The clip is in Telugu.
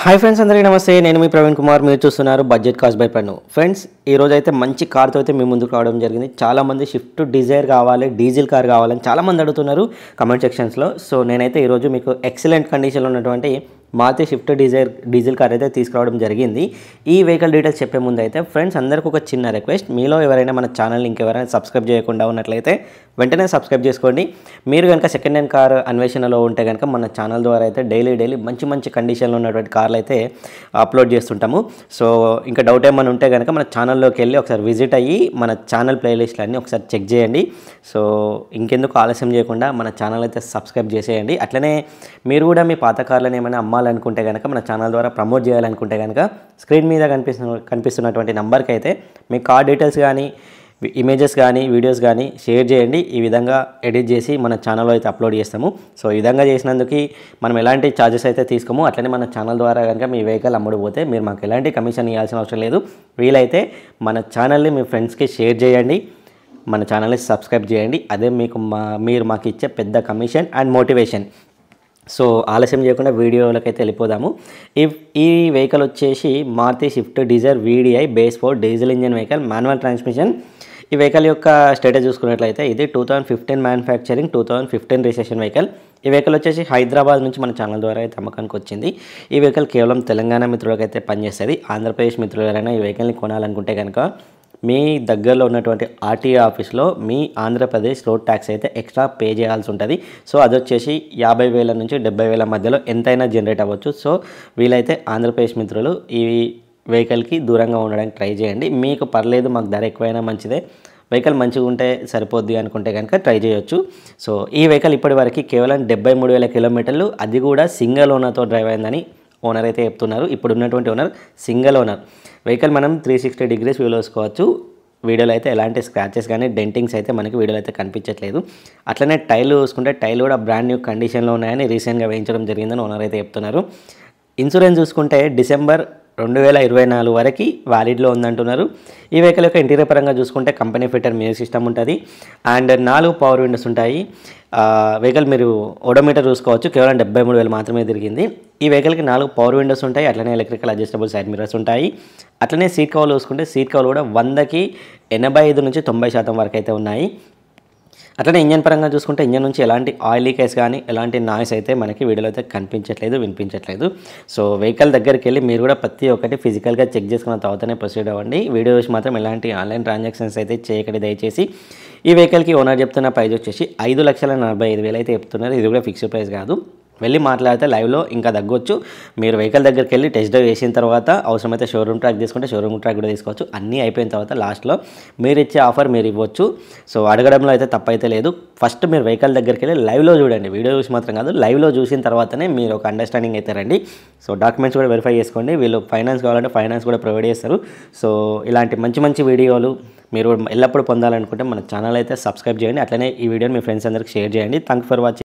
హాయ్ ఫ్రెండ్స్, అందరికీ నమస్తే. నేను మీ ప్రవీణ్ కుమార్. మీరు చూస్తున్నారు బడ్జెట్ కాస్ట్ బై ప్రను. ఫ్రెండ్స్, ఈరోజు అయితే మంచి కార్తో అయితే మీ ముందుకు రావడం జరిగింది. చాలామంది షిఫ్ట్ డిజైర్ కావాలి, డీజిల్ కార్ కావాలని చాలామంది అడుగుతున్నారు కమెంట్ సెక్షన్స్లో. సో నేనైతే ఈరోజు మీకు ఎక్సలెంట్ కండిషన్లో ఉన్నటువంటి మారుతి షిఫ్ట్ డీజిల్ కార్ అయితే తీసుకురావడం జరిగింది. ఈ వెహికల్ డీటెయిల్స్ చెప్పే ముందు అయితే ఫ్రెండ్స్ అందరికీ ఒక చిన్న రిక్వెస్ట్, మీలో ఎవరైనా మన ఛానల్ని ఇంకెవరైనా సబ్స్క్రైబ్ చేయకుండా ఉన్నట్లయితే వెంటనే సబ్స్క్రైబ్ చేసుకోండి. మీరు కనుక సెకండ్ హ్యాండ్ కార్ అన్వేషణలో ఉంటే కనుక మన ఛానల్ ద్వారా అయితే డైలీ మంచి కండిషన్లో ఉన్నటువంటి కార్లు అయితే అప్లోడ్ చేస్తుంటాము. సో ఇంకా డౌట్ ఏమైనా ఉంటే కనుక మన ఛానల్లోకి వెళ్ళి ఒకసారి విజిట్ అయ్యి మన ఛానల్ ప్లేలిస్ట్లన్నీ ఒకసారి చెక్ చేయండి. సో ఇంకెందుకు ఆలస్యం చేయకుండా మన ఛానల్ అయితే సబ్స్క్రైబ్ చేసేయండి. అట్లనే మీరు కూడా మీ పాత కార్లను ఏమైనా అమ్మాలనుకుంటే కనుక మన ఛానల్ ద్వారా ప్రమోట్ చేయాలనుకుంటే కనుక స్క్రీన్ మీద కనిపిస్తున్నటువంటి నెంబర్కి అయితే మీ కార్ డీటెయిల్స్ కానీ ఇమేజెస్ కానీ వీడియోస్ కానీ షేర్ చేయండి. ఈ విధంగా ఎడిట్ చేసి మన ఛానల్లో అయితే అప్లోడ్ చేస్తాము. సో ఈ విధంగా చేసినందుకు మనం ఎలాంటి ఛార్జెస్ అయితే తీసుకోము. అట్లనే మన ఛానల్ ద్వారా కనుక మీ వెహికల్ అమ్ముడుపోతే మీరు మాకు ఎలాంటి కమిషన్ ఇవ్వాల్సిన అవసరం లేదు. వీలైతే మన ఛానల్ని మీ ఫ్రెండ్స్కి షేర్ చేయండి, మన ఛానల్ని సబ్స్క్రైబ్ చేయండి. అదే మీరు మాకు ఇచ్చే పెద్ద కమిషన్ అండ్ మోటివేషన్. సో ఆలస్యం చేయకుండా వీడియోలకైతే వెళ్ళిపోదాము. ఈ వెహికల్ వచ్చేసి Maruti Swift Dzire VDI base 4 diesel engine vehicle, manual transmission. ఈ వెహికల్ యొక్క స్టేటస్ చూసుకున్నట్లయితే ఇది 2015 మ్యానుఫ్యాక్చరింగ్, 2015 రిజిస్ట్రేషన్ వెహికల్. ఈ వెహికల్ వచ్చేసి హైదరాబాద్ నుంచి మన ఛానల్ ద్వారా అయితే అమ్మకానికి వచ్చింది. ఈ వెహికల్ కేవలం తెలంగాణ మిత్రులకైతే పనిచేస్తుంది. ఆంధ్రప్రదేశ్ మిత్రులు ఎవరైనా ఈ వెహికల్ని కొనాలనుకుంటే కనుక మీ దగ్గరలో ఉన్నటువంటి RTO ఆఫీస్లో మీ ఆంధ్రప్రదేశ్ రోడ్ ట్యాక్స్ అయితే ఎక్స్ట్రా పే చేయాల్సి ఉంటుంది. సో అది వచ్చేసి 50,000 నుంచి 70,000 మధ్యలో ఎంతైనా జనరేట్ అవ్వచ్చు. సో వీలైతే ఆంధ్రప్రదేశ్ మిత్రులు ఈ వెహికల్కి దూరంగా ఉండడానికి ట్రై చేయండి. మీకు పర్లేదు, మాకు ధర ఎక్కువైనా మంచిదే, వెహికల్ మంచిగా ఉంటే సరిపోద్ది అనుకుంటే కనుక ట్రై చేయొచ్చు. సో ఈ వెహికల్ ఇప్పటి వరకు కేవలం 73,000 కిలోమీటర్లు, అది కూడా సింగిల్ ఓనర్తో డ్రైవ్ అయిందని ఓనర్ అయితే చెప్తున్నారు. ఇప్పుడు ఉన్నటువంటి ఓనర్ సింగిల్ ఓనర్. వెహికల్ మనం 360 డిగ్రీస్ వ్యూ వేసుకోవచ్చు. వీడియోలో అయితే ఎలాంటి స్క్రాచెస్ కానీ డెంటింగ్స్ అయితే మనకి వీడియోలో అయితే కనిపించట్లేదు. అట్లనే టైర్లు చూసుకుంటే టైర్లు కూడా బ్రాండ్ న్యూ కండిషన్లో ఉన్నాయని రీసెంట్గా వేయించడం జరిగిందని ఓనర్ అయితే చెప్తున్నారు. ఇన్సూరెన్స్ చూసుకుంటే డిసెంబర్ 2024 వరకు వ్యాలిడ్లో ఉందంటున్నారు. ఈ వెహికల్ యొక్క ఇంటీరియర్ పరంగా చూసుకుంటే కంపెనీ ఫిట్టర్ మ్యూజిక్ సిస్టమ్ ఉంటుంది అండ్ 4 పవర్ విండోస్ ఉంటాయి. వెహికల్ మీరు ఓడోమీటర్ చూసుకోవచ్చు, కేవలం 73,000 మాత్రమే తిరిగింది. ఈ వెహికల్కి 4 పవర్ విండోస్ ఉంటాయి. అట్లనే ఎలక్ట్రికల్ అడ్జస్టబుల్ సైడ్ మిర్రర్స్ ఉంటాయి. అట్లనే సీట్ కవర్లు చూసుకుంటే సీట్ కవర్లు కూడా 100కి 85 నుంచి 90% వరకు అయితే ఉన్నాయి. అట్లనే ఇంజన్ పరంగా చూసుకుంటే ఇంజన్ నుంచి ఎలాంటి ఆయిల్ లీకేజ్ కానీ ఎలాంటి నాయిస్ అయితే మనకి వీడియోలో అయితే కనిపించట్లేదు, వినిపించట్లేదు. సో వెహికల్ దగ్గరికి వెళ్ళి మీరు కూడా ప్రతి ఒక్కటి ఫిజికల్గా చెక్ చేసుకున్న తర్వాతనే ప్రొసీడ్ అవ్వండి. వీడియో చూసి మాత్రం ఎలాంటి ఆన్లైన్ ట్రాన్సాక్షన్స్ అయితే చేయకండి దయచేసి. ఈ వెహికల్కి ఓనర్ చెప్తున్న ప్రైస్ వచ్చేసి 5,45,000 అయితే చెప్తున్నారు. ఇది కూడా ఫిక్స్డ్ ప్రైస్ కాదు. వెళ్ళి మాట్లాడితే లైవ్లో ఇంకా తగ్గొచ్చు. మీరు వెహికల్ దగ్గరికి వెళ్ళి టెస్ట్ డ్రైవ్ చేసిన తర్వాత అవసరమైతే షోరూమ్ ట్రాక్ తీసుకుంటే షోరూమ్ ట్రాక్ కూడా తీసుకోవచ్చు. అన్నీ అయిపోయిన తర్వాత లాస్ట్లో మీరు ఇచ్చే ఆఫర్ మీరు ఇవ్వచ్చు. సో అడగడంలో అయితే తప్పైతే లేదు. ఫస్ట్ మీరు వెహికల్ దగ్గరికి వెళ్ళి లైవ్లో చూడండి, వీడియో చూసి మాత్రం కాదు, లైవ్లో చూసిన తర్వాతనే మీరు ఒక అండర్స్టాండింగ్ అయితే రండి. సో డాక్యుమెంట్స్ కూడా వెరిఫై చేసుకోండి. వీళ్ళు ఫైనాన్స్ కావాలంటే ఫైనాన్స్ కూడా ప్రొవైడ్ చేస్తారు. సో ఇలాంటి మంచి వీడియోలు మీరు ఎల్లప్పుడూ పొందాలనుకుంటే మన ఛానల్ అయితే సబ్స్క్రైబ్ చేయండి. అట్లనే ఈ వీడియోని మీ ఫ్రెండ్స్ అందరికి షేర్ చేయండి. Thank for watching.